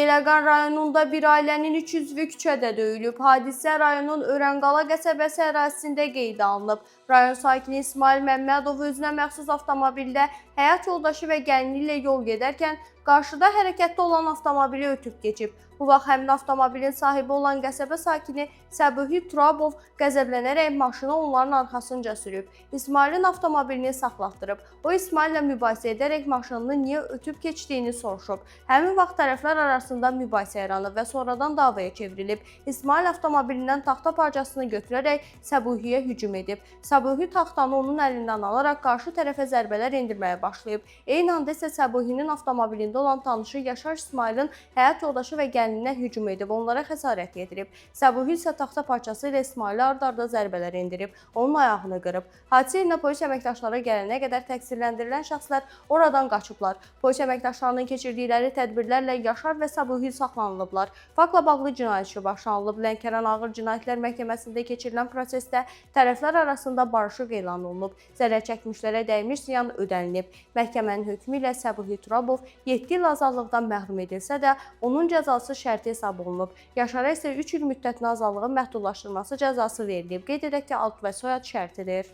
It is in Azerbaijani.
Beyləqan rayonunda bir ailənin 3 üzvü küçədə döyülüb. Hadisə rayonun Örənqala qəsəbəsi ərazisində qeydə alınıb. Rayon sakini İsmail Məmmədov özünə məxsus avtomobildə həyat yoldaşı və gəlini ilə yol gedərkən qarşıda hərəkətdə olan avtomobili ötüb keçib. Bu vaxt həmin avtomobilin sahibi olan qəsəbə sakini Səbuhi Turabov qəzəblənərək maşını onların arxasınca sürüb. İsmailin avtomobilini saxlatdırıb. O İsmaillə mübahisə edərək maşınını niyə ötüb keçdiyini soruşub. Həmin vaxt tərəflər arasında mübahisə yaranıb və sonradan davaya çevrilib. İsmail avtomobilindən taxta parçasını götürərək Səbuhiyə hücum edib. Səbuhi taxtanı onun əlindən alaraq qarşı tərəfə zərbələr endirməyə başlayıb. Eyni anda isə Səbuhinin avtomobilində olan tanışı Yaşar İsmailin həyat yoldaşı və gəlininə hücum edib, onlara xəsarət yedirib. Səbuhi isə taxta parçası ilə İsmaili ard-arda zərbələr endirib, onun ayağını qırıb. Hadisə yerinə polis əməkdaşları gələnə qədər təqsirləndirilən şəxslər oradan qaçıblar. Polis əməkdaşlarının keçirdikləri tədbirlərlə Yaşar və Səbuhi saxlanılıblar. Faktla bağlı cinayət işi başlanılıb. Lənkəran Ağır Cinayətlər Məhkəməsində keçirilən prosesdə tərəflər arasında barışıq elan olunub. Zərər çəkmişlərə dəymiş ziyan ödənilib. Məhkəmənin hökmü ilə Səbuhi Turabov 7 il azadlıqdan məhrum edilsə də, onun cəzası şərti hesab olunub. Yaşara isə 3 il müddətinə azadlığın məhdudlaşdırılması cəzası verilib. Qeyd edək ki, ad və soyad şərtidir.